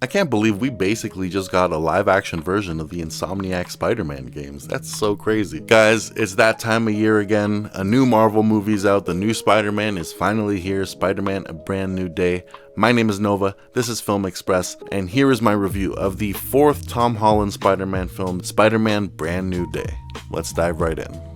I can't believe we basically just got a live action version of the Insomniac Spider-Man games. That's so crazy. Guys, it's that time of year again. A new Marvel movie's out. The new Spider-Man is finally here. Spider-Man: A Brand New Day. My name is Nova, this is Film Express, and here is my review of the 4th Tom Holland Spider-Man film, Spider-Man: Brand New Day. Let's dive right in.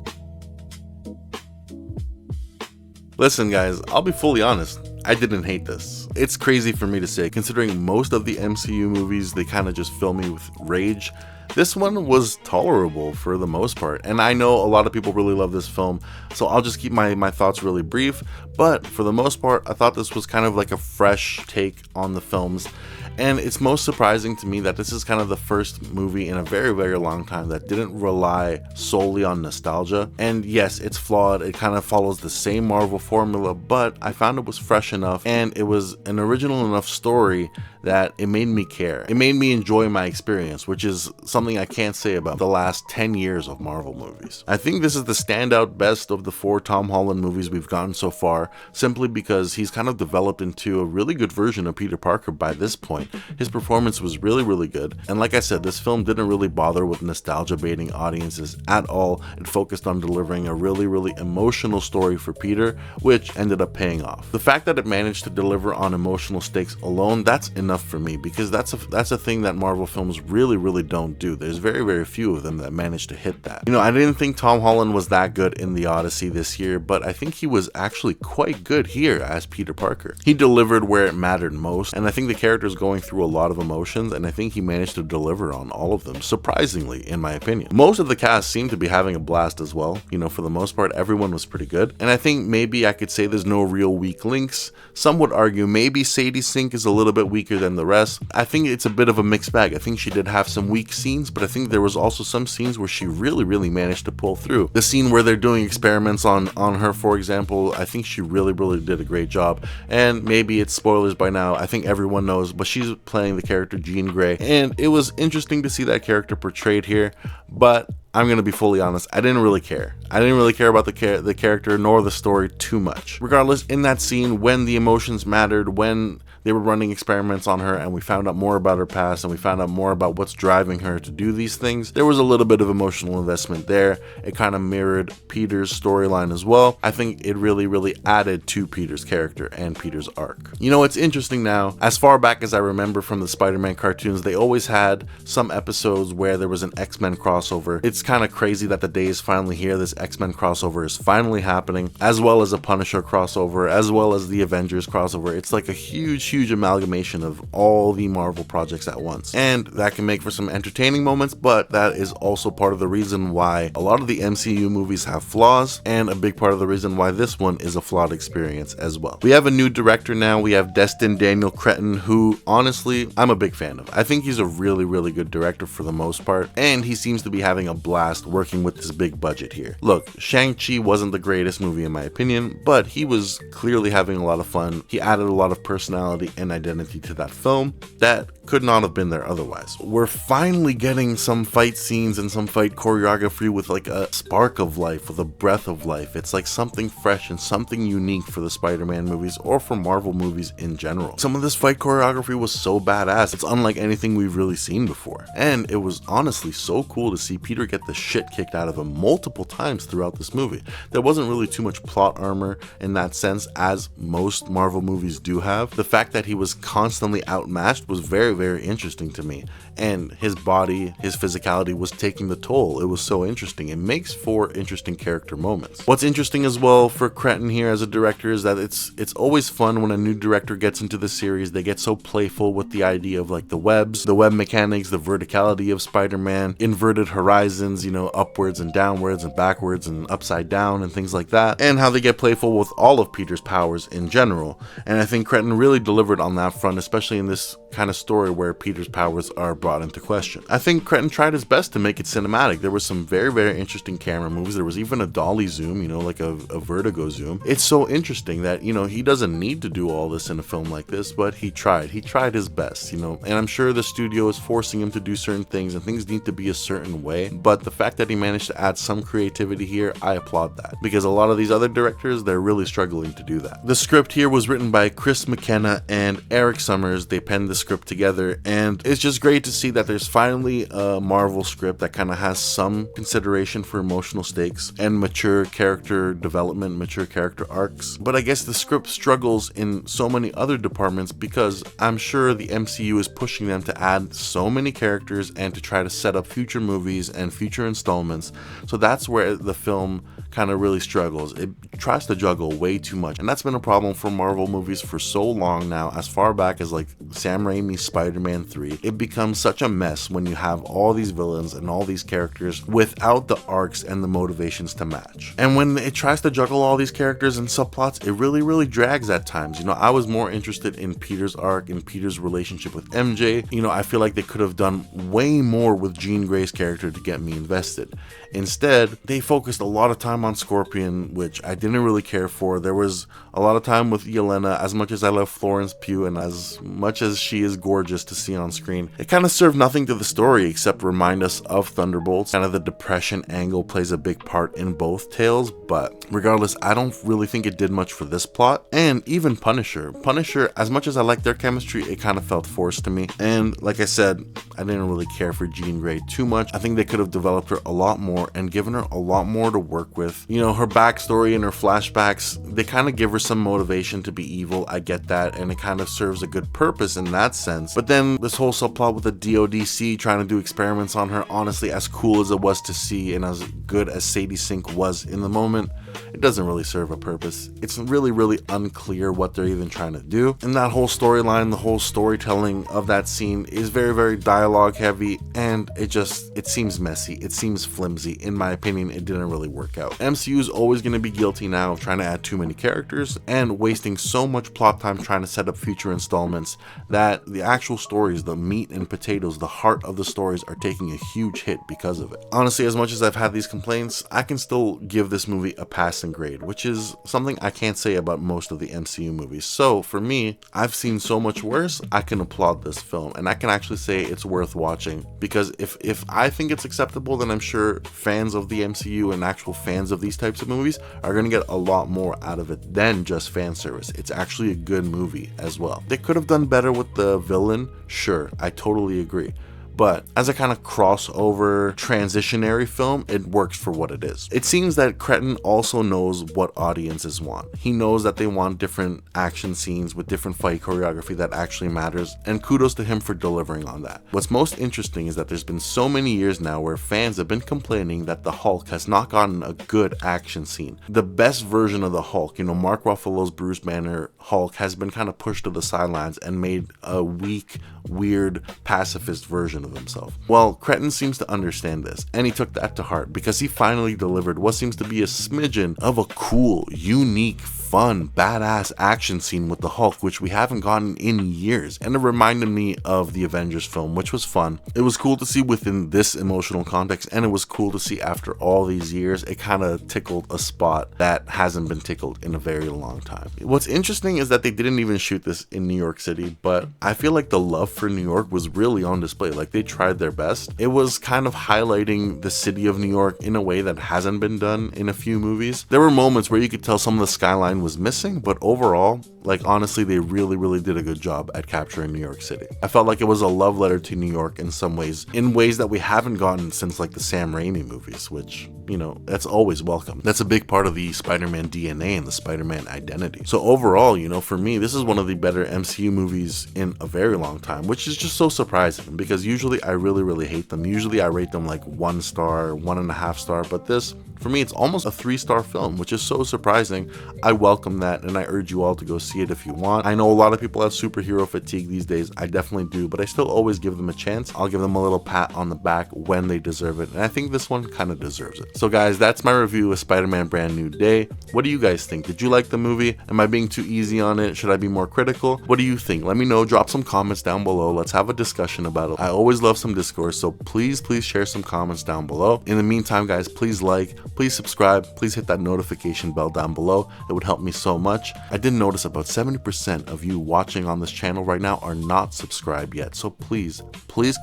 Listen guys, I'll be fully honest, I didn't hate this. It's crazy for me to say, considering most of the MCU movies, they kind of just fill me with rage. This one was tolerable for the most part, and I know a lot of people really love this film, so I'll just keep my thoughts really brief, but for the most part, I thought this was kind of like a fresh take on the films. And it's most surprising to me that this is kind of the first movie in a very, very long time that didn't rely solely on nostalgia. And yes, it's flawed. It kind of follows the same Marvel formula, but I found it was fresh enough and it was an original enough story that it made me care. It made me enjoy my experience, which is something I can't say about the last 10 years of Marvel movies. I think this is the standout best of the 4 Tom Holland movies we've gotten so far, simply because he's kind of developed into a really good version of Peter Parker by this point. His performance was really, really good, and like I said, this film didn't really bother with nostalgia baiting audiences at all. It focused on delivering a really, really emotional story for Peter, which ended up paying off. The fact that it managed to deliver on emotional stakes alone, that's enough for me, because that's a thing that Marvel films really, really don't do. There's very, very few of them that manage to hit that. You know, I didn't think Tom Holland was that good in The Odyssey this year, but I think he was actually quite good here as Peter Parker. He delivered where it mattered most, and I think the character's going through a lot of emotions, and I think he managed to deliver on all of them, surprisingly, in my opinion. Most of the cast seemed to be having a blast as well. You know, for the most part, everyone was pretty good, and I think maybe I could say there's no real weak links. Some would argue maybe Sadie Sink is a little bit weaker than the rest. I think it's a bit of a mixed bag. I think she did have some weak scenes, but I think there was also some scenes where she really, really managed to pull through. The scene where they're doing experiments on her, for example, I think she really, really did a great job, and maybe it's spoilers by now, I think everyone knows, but she's playing the character Jean Grey, and it was interesting to see that character portrayed here, but I'm gonna be fully honest, I didn't really care. I didn't really care about the character nor the story too much. Regardless, in that scene, when the emotions mattered, when they were running experiments on her and we found out more about her past and we found out more about what's driving her to do these things, there was a little bit of emotional investment there. It kind of mirrored Peter's storyline as well. I think it really, really added to Peter's character and Peter's arc. You know, it's interesting now, as far back as I remember from the Spider-Man cartoons, they always had some episodes where there was an X-Men crossover. It's kind of crazy that the day is finally here. This X-Men crossover is finally happening, as well as a Punisher crossover, as well as the Avengers crossover. It's like a huge amalgamation of all the Marvel projects at once, and that can make for some entertaining moments, but that is also part of the reason why a lot of the MCU movies have flaws, and a big part of the reason why this one is a flawed experience as well. We have a new director now. We have Destin Daniel Cretton, who honestly I'm a big fan of. I think he's a really, really good director for the most part, and he seems to be having a blast working with this big budget here. Look, Shang-Chi wasn't the greatest movie in my opinion, but he was clearly having a lot of fun. He added a lot of personality and identity to that film that could not have been there otherwise. We're finally getting some fight scenes and some fight choreography with like a spark of life, with a breath of life. It's like something fresh and something unique for the Spider-Man movies or for Marvel movies in general. Some of this fight choreography was so badass. It's unlike anything we've really seen before. And it was honestly so cool to see Peter get the shit kicked out of him multiple times throughout this movie. There wasn't really too much plot armor in that sense, as most Marvel movies do have. The fact that he was constantly outmatched was very, very interesting to me, and his body, his physicality was taking the toll. It was so interesting. It makes for interesting character moments. What's interesting as well for Cretton here as a director is that it's always fun when a new director gets into the series. They get so playful with the idea of like the web mechanics, the verticality of Spider-Man, inverted horizons, you know, upwards and downwards and backwards and upside down and things like that, and how they get playful with all of Peter's powers in general. And I think Cretton really delivered on that front, especially in this kind of story where Peter's powers are brought into question. I think Cretton tried his best to make it cinematic. There were some very, very interesting camera moves. There was even a dolly zoom, you know, like a vertigo zoom. It's so interesting that, you know, he doesn't need to do all this in a film like this, but he tried his best, you know, and I'm sure the studio is forcing him to do certain things and things need to be a certain way, but the fact that he managed to add some creativity here, I applaud that, because a lot of these other directors, they're really struggling to do that. The script here was written by Chris McKenna and Eric Summers. They penned the script together. together, and it's just great to see that there's finally a Marvel script that kind of has some consideration for emotional stakes and mature character development, mature character arcs. But I guess the script struggles in so many other departments because I'm sure the MCU is pushing them to add so many characters and to try to set up future movies and future installments. So that's where the film kind of really struggles. It tries to juggle way too much, and that's been a problem for Marvel movies for so long now. As far back as like Sam Raimi's Spider-Man 3, it becomes such a mess when you have all these villains and all these characters without the arcs and the motivations to match. And when it tries to juggle all these characters and subplots, it really drags at times. You know, I was more interested in Peter's arc and Peter's relationship with MJ. You know, I feel like they could have done way more with Jean Grey's character to get me invested. Instead, they focused a lot of time on Scorpion, which I didn't really care for. There was a lot of time with Yelena. As much as I love Florence Pugh and as much as she is gorgeous to see on screen, it kind of served nothing to the story except remind us of Thunderbolts. Kind of the depression angle plays a big part in both tales, but regardless, I don't really think it did much for this plot. And even Punisher, as much as I like their chemistry, it kind of felt forced to me. And like I said, I didn't really care for Jean Grey too much. I think they could have developed her a lot more and given her a lot more to work with. You know, her backstory and her flashbacks, they kind of give her some motivation to be evil. I get that, and it kind of serves a good purpose in that sense. But then this whole subplot with the DODC trying to do experiments on her, honestly, as cool as it was to see and as good as Sadie Sink was in the moment, it doesn't really serve a purpose. It's really unclear what they're even trying to do. And that whole storyline, the whole storytelling of that scene is very dialogue heavy, and it seems messy. It seems flimsy. In my opinion, it didn't really work out. MCU is always going to be guilty now of trying to add too many characters and wasting so much plot time trying to set up future installments that the actual stories, the meat and potatoes, the heart of the stories are taking a huge hit because of it. Honestly, as much as I've had these complaints, I can still give this movie a passing grade, which is something I can't say about most of the MCU movies. So for me, I've seen so much worse, I can applaud this film, and I can actually say it's worth watching, because if I think it's acceptable, then I'm sure fans of the MCU and actual fans of these types of movies are going to get a lot more out of it than just fan service. It's actually a good movie as well. They could have done better with the villain, sure, I totally agree. But as a kind of crossover transitionary film, it works for what it is. It seems that Cretton also knows what audiences want. He knows that they want different action scenes with different fight choreography that actually matters, and kudos to him for delivering on that. What's most interesting is that there's been so many years now where fans have been complaining that the Hulk has not gotten a good action scene. The best version of the Hulk, you know, Mark Ruffalo's Bruce Banner Hulk, has been kind of pushed to the sidelines and made a weak, weird, pacifist version of himself. Well, Cretton seems to understand this, and he took that to heart because he finally delivered what seems to be a smidgen of a cool, unique, fun, badass action scene with the Hulk, which we haven't gotten in years. And it reminded me of the Avengers film, which was fun. It was cool to see within this emotional context, and it was cool to see after all these years. It kind of tickled a spot that hasn't been tickled in a very long time. What's interesting is that they didn't even shoot this in New York City, but I feel like the love for New York was really on display. Like, they tried their best. It was kind of highlighting the city of New York in a way that hasn't been done in a few movies. There were moments where you could tell some of the skyline was missing, but overall, like, honestly, they really did a good job at capturing New York City. I felt like it was a love letter to New York in some ways, in ways that we haven't gotten since like the Sam Raimi movies, which, you know, that's always welcome. That's a big part of the Spider-Man DNA and the Spider-Man identity. So overall, you know, for me, this is one of the better MCU movies in a very long time, which is just so surprising because usually I really hate them. Usually I rate them like 1 star, 1.5 star, but this, for me, it's almost a 3-star film, which is so surprising. I welcome that, and I urge you all to go see it if you want. I know a lot of people have superhero fatigue these days. I definitely do, but I still always give them a chance. I'll give them a little pat on the back when they deserve it, and I think this one kind of deserves it. So guys, that's my review of Spider-Man Brand New Day. What do you guys think? Did you like the movie? Am I being too easy on it? Should I be more critical? What do you think? Let me know. Drop some comments down below. Let's have a discussion about it. I always love some discourse, so please share some comments down below. In the meantime, guys, please like, please subscribe, please hit that notification bell down below. It would help me so much. I did notice about 70% of you watching on this channel right now are not subscribed yet, so please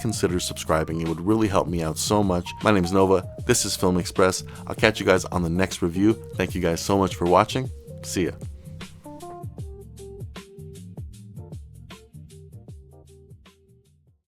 consider subscribing. It would really help me out so much. My name is Nova. This is Film Express. I'll catch you guys on the next review. Thank you guys so much for watching. See ya.